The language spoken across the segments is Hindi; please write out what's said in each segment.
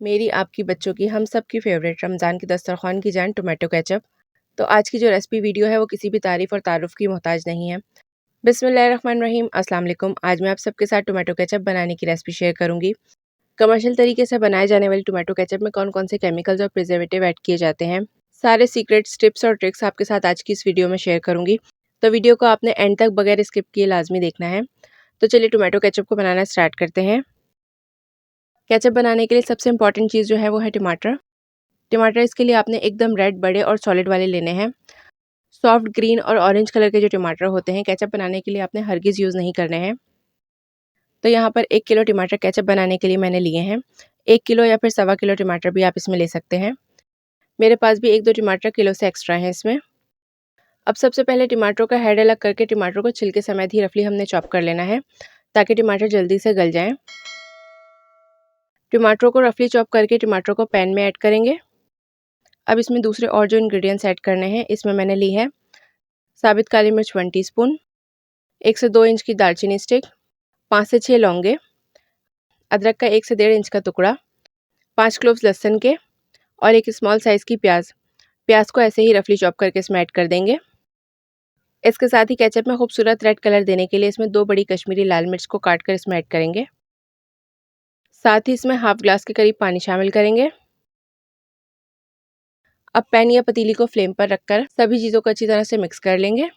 मेरी, आपकी, बच्चों की, हम सब की फ़ेवरेट रमज़ान की दस्तरख़्वान की जान टोमेटो केचप। तो आज की जो रेसिपी वीडियो है वो किसी भी तारीफ़ और तारुफ़ की मोहताज नहीं है। बिस्मिल्लाहिर्रहमानिर्रहीम, अस्सलाम वालेकुम। आज मैं आप सबके साथ टोमेटो केचप बनाने की रेसिपी शेयर करूँगी। कमर्शियल तरीके से बनाए जाने वाली टोमेटो केचप में कौन-कौन से केमिकल्स और प्रिजर्वेटिव ऐड किए जाते हैं, सारे सीक्रेट्स, टिप्स और ट्रिक्स आपके साथ आज की इस वीडियो में शेयर करूँगी। तो वीडियो को आपने एंड तक बगैर स्किप किए लाज़मी देखना है। तो चलिए टोमेटो केचप को बनाना स्टार्ट करते हैं। केचप बनाने के लिए सबसे इम्पॉर्टेंट चीज़ जो है वो है टमाटर। टमाटर इसके लिए आपने एकदम रेड, बड़े और सॉलिड वाले लेने हैं। सॉफ्ट ग्रीन और ऑरेंज कलर के जो टमाटर होते हैं केचप बनाने के लिए आपने हरगिज़ यूज़ नहीं करने हैं। तो यहाँ पर 1 किलो टमाटर केचप बनाने के लिए मैंने लिए हैं। 1 किलो या फिर सवा किलो टमाटर भी आप इसमें ले सकते हैं। मेरे पास भी 1-2 टमाटर किलो से एक्स्ट्रा हैं इसमें। अब सबसे पहले टमाटरों का हेड अलग करके टमाटर को छिलके समेत ही रफली हमने चॉप कर लेना है, ताकि टमाटर जल्दी से गल जाएँ। टमाटरों को रफली चॉप करके टमाटर को पैन में ऐड करेंगे। अब इसमें दूसरे और जो इंग्रेडिएंट्स ऐड करने हैं, इसमें मैंने ली है साबित काली मिर्च 1 टीस्पून, 1 से 2 इंच की दालचीनी स्टिक, 5 से 6 लौंगे, अदरक का 1 से 1.5 इंच का टुकड़ा, 5 क्लोव्स लहसुन के और एक स्मॉल साइज़ की प्याज। प्याज को ऐसे ही रफली चॉप करके इसमें ऐड कर देंगे। इसके साथ ही केचप में खूबसूरत रेड कलर देने के लिए इसमें 2 बड़ी कश्मीरी लाल मिर्च को काट कर इसमें ऐड करेंगे। साथ ही इसमें हाफ ग्लास के करीब पानी शामिल करेंगे। अब पैन या पतीली को फ्लेम पर रखकर सभी चीज़ों को अच्छी तरह से मिक्स कर लेंगे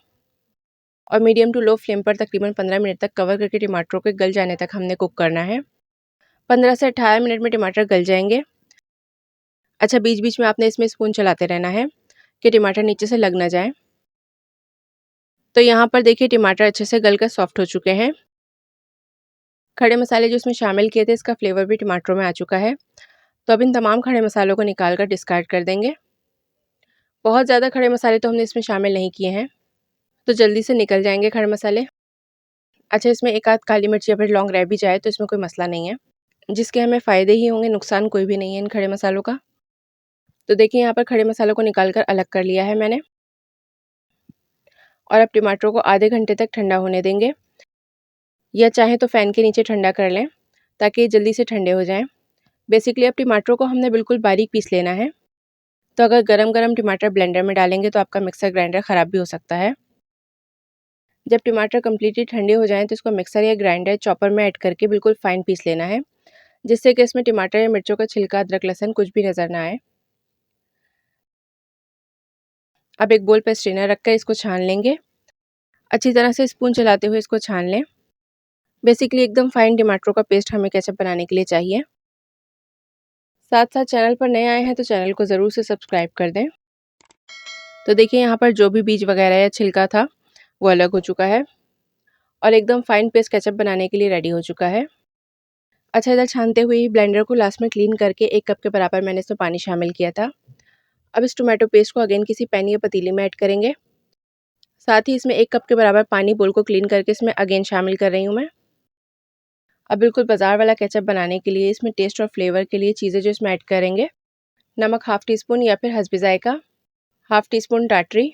और मीडियम टू लो फ्लेम पर तकरीबन 15 मिनट तक कवर करके टमाटरों के गल जाने तक हमने कुक करना है। 15 से 18 मिनट में टमाटर गल जाएंगे। अच्छा, बीच बीच में आपने इसमें स्पून चलाते रहना है कि टमाटर नीचे से लग ना जाए। तो यहाँ पर देखिए टमाटर अच्छे से गल कर सॉफ्ट हो चुके हैं। खड़े मसाले जो इसमें शामिल किए थे, इसका फ्लेवर भी टमाटरों में आ चुका है। तो अब इन तमाम खड़े मसालों को निकाल कर डिस्कार्ड कर देंगे। बहुत ज़्यादा खड़े मसाले तो हमने इसमें शामिल नहीं किए हैं, तो जल्दी से निकल जाएंगे खड़े मसाले। अच्छा, इसमें एक आध काली मिर्च या फिर लौंग रह भी जाए तो इसमें कोई मसला नहीं है, जिसके हमें फ़ायदे ही होंगे, नुकसान कोई भी नहीं है इन खड़े मसालों का। तो देखिए यहाँ पर खड़े मसालों को निकाल कर अलग कर लिया है मैंने और अब टमाटरों को आधे घंटे तक ठंडा होने देंगे, या चाहे तो फ़ैन के नीचे ठंडा कर लें ताकि जल्दी से ठंडे हो जाएँ। बेसिकली अब टमाटरों को हमने बिल्कुल बारीक पीस लेना है, तो अगर गरम-गरम टमाटर ब्लेंडर में डालेंगे तो आपका मिक्सर ग्राइंडर ख़राब भी हो सकता है। जब टमाटर कम्प्लीटली ठंडे हो जाएँ तो इसको मिक्सर या ग्राइंडर, चॉपर में ऐड करके बिल्कुल फ़ाइन पीस लेना है, जिससे कि इसमें टमाटर या मिर्चों का छिलका, अदरक, लहसुन कुछ भी नज़र ना आए। अब एक बोल पे स्ट्रेनर रखकर इसको छान लेंगे। अच्छी तरह से स्पून चलाते हुए इसको छान लें। बेसिकली एकदम फ़ाइन टमाटरों का पेस्ट हमें केचप बनाने के लिए चाहिए। साथ-साथ चैनल पर नए आए हैं तो चैनल को ज़रूर से सब्सक्राइब कर दें। तो देखिए यहाँ पर जो भी बीज वगैरह या छिलका था वो अलग हो चुका है और एकदम फ़ाइन पेस्ट केचप बनाने के लिए रेडी हो चुका है। अच्छा, इधर छानते हुए ही ब्लेंडर को लास्ट में क्लीन करके 1 कप के बराबर मैंने इसमें पानी शामिल किया था। अब इस टोमेटो पेस्ट को अगेन किसी पैन या पतीले में ऐड करेंगे। साथ ही इसमें 1 कप के बराबर पानी बोल को क्लीन करके इसमें अगेन शामिल कर रही हूँ मैं। अब बिल्कुल बाज़ार वाला केचप बनाने के लिए इसमें टेस्ट और फ्लेवर के लिए चीज़ें जो इसमें ऐड करेंगे, नमक हाफ़ टी स्पून या फिर हस्बे ज़ायक़ा, हाफ़ टी स्पून टाटरी,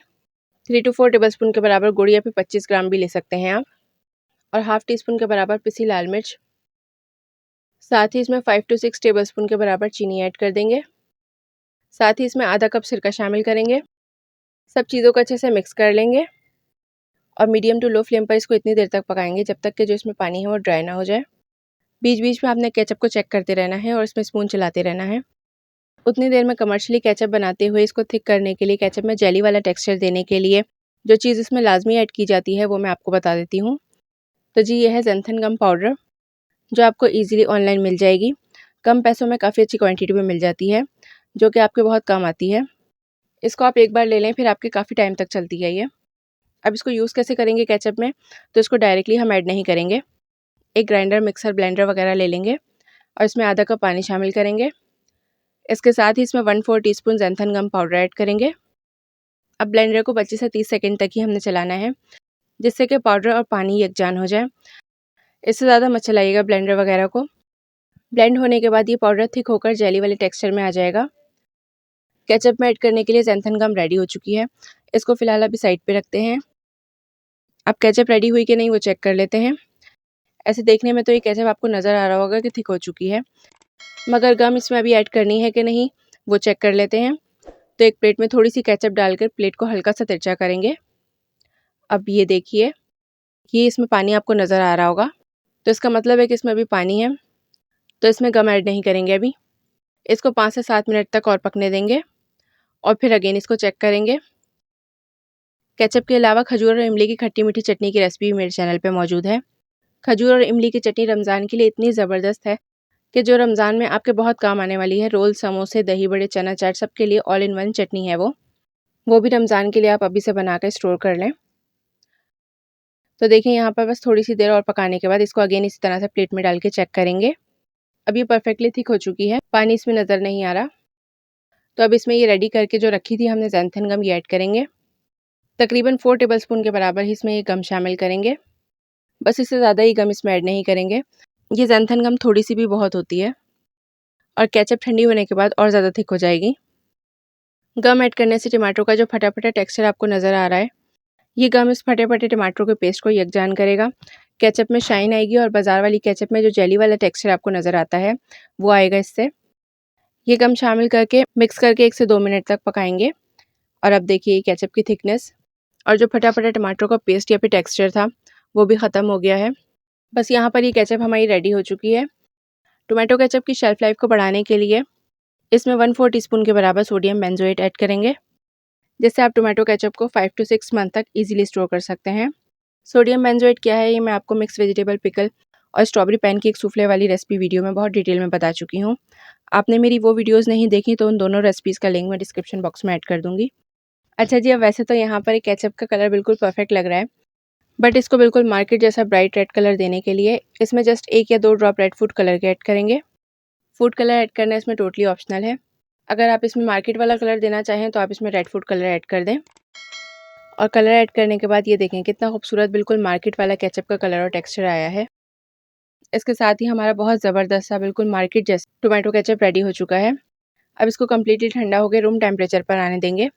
3 टू 4 टेबलस्पून के बराबर गुड़ या फिर 25 ग्राम भी ले सकते हैं आप, और हाफ़ टी स्पून के बराबर पिसी लाल मिर्च। साथ ही इसमें 5 टू 6 टेबलस्पून के बराबर चीनी ऐड कर देंगे। साथ ही इसमें आधा कप सिरका शामिल करेंगे। सब चीज़ों को अच्छे से मिक्स कर लेंगे और मीडियम टू लो फ्लेम पर इसको इतनी देर तक पकाएंगे जब तक कि जो इसमें पानी है वो ड्राई ना हो जाए। बीच बीच में आपने केचप को चेक करते रहना है और इसमें स्पून चलाते रहना है। उतनी देर में कमर्शियली केचप बनाते हुए इसको थिक करने के लिए, केचप में जेली वाला टेक्सचर देने के लिए जो चीज़ इसमें लाजमी ऐड की जाती है वो मैं आपको बता देती हूँ। तो जी, ये है ज़ैंथन गम पाउडर, जो आपको ईज़िली ऑनलाइन मिल जाएगी। कम पैसों में काफ़ी अच्छी क्वांटिटी में मिल जाती है, जो कि आपके बहुत काम आती है। इसको आप एक बार ले लें फिर आपके काफ़ी टाइम तक चलती है ये। अब इसको यूज़ कैसे करेंगे केचप में, तो इसको डायरेक्टली हम ऐड नहीं करेंगे। एक ग्राइंडर, मिक्सर, ब्लेंडर वगैरह ले लेंगे और इसमें आधा कप पानी शामिल करेंगे। इसके साथ ही इसमें 1/4 teaspoon xanthan gum powder add करेंगे। अब ब्लेंडर को 25 से 30 सेकंड तक ही हमने चलाना है, जिससे कि पाउडर और पानी यकजान हो जाए। इससे ज़्यादा मत चलाइएगा ब्लेंडर वगैरह को। ब्लेंड होने के बाद ये पाउडर थिक होकर जेली वाले टेक्सचर में आ जाएगा। केचप में ऐड करने के लिए ज़ैंथन गम रेडी हो चुकी है। इसको फ़िलहाल अभी साइड पे रखते हैं। अब केचप रेडी हुई कि नहीं वो चेक कर लेते हैं। ऐसे देखने में तो ये केचप आपको नज़र आ रहा होगा कि थिक हो चुकी है, मगर गम इसमें अभी ऐड करनी है कि नहीं वो चेक कर लेते हैं। तो एक प्लेट में थोड़ी सी केचप डालकर प्लेट को हल्का सा तिरछा करेंगे। अब ये देखिए, ये इसमें पानी आपको नज़र आ रहा होगा, तो इसका मतलब है कि इसमें अभी पानी है। तो इसमें गम ऐड नहीं करेंगे अभी। इसको 5 से 7 मिनट तक और पकने देंगे और फिर अगेन इसको चेक करेंगे। केचप के अलावा खजूर और इमली की खट्टी मीठी चटनी की रेसिपी मेरे चैनल पे मौजूद है। खजूर और इमली की चटनी रमज़ान के लिए इतनी ज़बरदस्त है कि जो रमज़ान में आपके बहुत काम आने वाली है। रोल, समोसे, दही बड़े, चना चाट सबके लिए ऑल इन वन चटनी है वो भी रमज़ान के लिए आप अभी से बना कर स्टोर कर लें। तो देखिए यहाँ पर बस थोड़ी सी देर और पकाने के बाद इसको अगेन इसी तरह से प्लेट में डाल के चेक करेंगे। अब ये परफेक्टली थिक हो चुकी है, पानी इसमें नज़र नहीं आ रहा। तो अब इसमें ये रेडी करके जो रखी थी हमने ज़ैंथन गम, ये ऐड करेंगे। तकरीबन 4 टेबलस्पून के बराबर ही इसमें ये गम शामिल करेंगे। बस इससे ज़्यादा ही गम इसमें ऐड नहीं करेंगे। ये ज़ैंथन गम थोड़ी सी भी बहुत होती है और केचप ठंडी होने के बाद और ज़्यादा थिक हो जाएगी। गम ऐड करने से टमाटो का जो फटा-फटा टेक्सचर आपको नज़र आ रहा है, ये गम इस फटे-फटे टमाटरों के पेस्ट को यकजान करेगा। केचप में शाइन आएगी और बाज़ार वाली केचप में जो जेली वाला टेक्सचर आपको नज़र आता है, वो आएगा इससे। ये गम शामिल करके मिक्स करके 1 से 2 मिनट तक पकाएंगे। और अब देखिए केचप की थिकनेस और जो फटा-फटा टमाटरों का पेस्ट या फिर टेक्सचर था, वो भी ख़त्म हो गया है। बस यहाँ पर ये केचप हमारी रेडी हो चुकी है। टोमेटो केचप की शेल्फ लाइफ को बढ़ाने के लिए इसमें 1/4 टीस्पून के बराबर सोडियम बेंजोएट ऐड करेंगे, जिससे आप टोमेटो केचप को 5 to 6 मंथ तक इजीली स्टोर कर सकते हैं। सोडियम बेंजोएट क्या है, ये मैं आपको मिक्स वेजिटेबल पिकल और स्ट्रॉबेरी पैनकेक सूफले वाली रेसिपी वीडियो में बहुत डिटेल में बता चुकी हूँ। आपने मेरी वो वीडियोज़ नहीं देखी तो उन दोनों रेसिपीज़ का लिंक मैं डिस्क्रिप्शन बॉक्स में ऐड कर दूँगी। अच्छा जी, अब वैसे तो यहाँ पर केचप का कलर बिल्कुल परफेक्ट लग रहा है, बट इसको बिल्कुल मार्केट जैसा ब्राइट रेड कलर देने के लिए इसमें जस्ट 1 या 2 ड्रॉप रेड फूड कलर के ऐड करेंगे। फूड कलर ऐड करना इसमें टोटली ऑप्शनल है। अगर आप इसमें मार्केट वाला कलर देना चाहें तो आप इसमें रेड फूड कलर ऐड कर दें। और कलर ऐड करने के बाद ये देखें कितना खूबसूरत बिल्कुल मार्केट वाला केचप का कलर और टेक्सचर आया है। इसके साथ ही हमारा बहुत ज़बरदस्त सा बिल्कुल मार्केट जैसा टोमेटो केचप रेडी हो चुका है। अब इसको कम्प्लीटली ठंडा होकर रूम टेम्परेचर पर आने देंगे।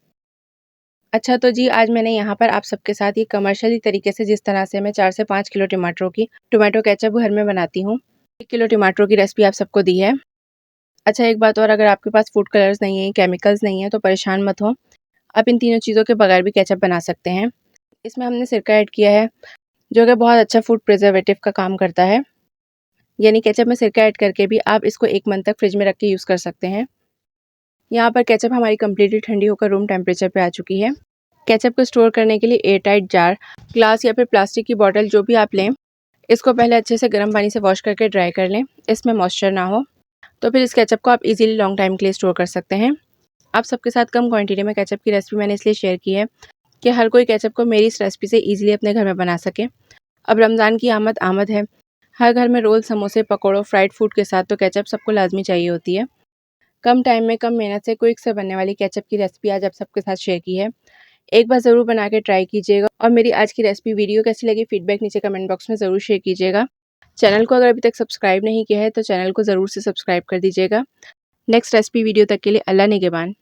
अच्छा तो जी, आज मैंने यहाँ पर आप सबके साथ ये कमर्शियली तरीके से जिस तरह से मैं 4 से 5 किलो टमाटरों की टोमेटो केचप घर में बनाती हूँ, 1 किलो टमाटरों की रेसिपी आप सबको दी है। अच्छा एक बात और, अगर आपके पास फूड कलर्स नहीं है, केमिकल्स नहीं है तो परेशान मत हो, आप इन तीनों चीज़ों के बगैर भी केचप बना सकते हैं। इसमें हमने सिरका ऐड किया है, जो कि बहुत अच्छा फूड प्रिजर्वेटिव का काम करता है। यानी केचप में सिरका ऐड करके भी आप इसको 1 मंथ तक फ्रिज में रख के यूज़ कर सकते हैं। यहाँ पर केचप हमारी कम्प्लीटली ठंडी होकर रूम टेम्परेचर पे आ चुकी है। केचप को स्टोर करने के लिए एयर टाइट जार, ग्लास या फिर प्लास्टिक की बॉटल जो भी आप लें, इसको पहले अच्छे से गर्म पानी से वॉश करके ड्राई कर लें, इसमें मॉइस्चर ना हो। तो फिर इस केचप को आप इजीली लॉन्ग टाइम के लिए स्टोर कर सकते हैं। आप सबके साथ कम क्वांटिटी में केचप की रेसिपी मैंने इसलिए शेयर की है कि हर कोई केचप को मेरी इस रेसिपी से इजीली अपने घर में बना सके। अब रमज़ान की आमद है, हर घर में रोल, समोसे, पकौड़ों, फ्राइड फूड के साथ तो केचप सबको लाजमी चाहिए होती है। कम टाइम में कम मेहनत से क्विक से बनने वाली केचप की रेसिपी आज आप सबके साथ शेयर की है। एक बार ज़रूर बना के ट्राई कीजिएगा और मेरी आज की रेसिपी वीडियो कैसी लगी फीडबैक नीचे कमेंट बॉक्स में ज़रूर शेयर कीजिएगा। चैनल को अगर अभी तक सब्सक्राइब नहीं किया है तो चैनल को ज़रूर से सब्सक्राइब कर दीजिएगा। नेक्स्ट रेसिपी वीडियो तक के लिए अल्लाह निगहबान।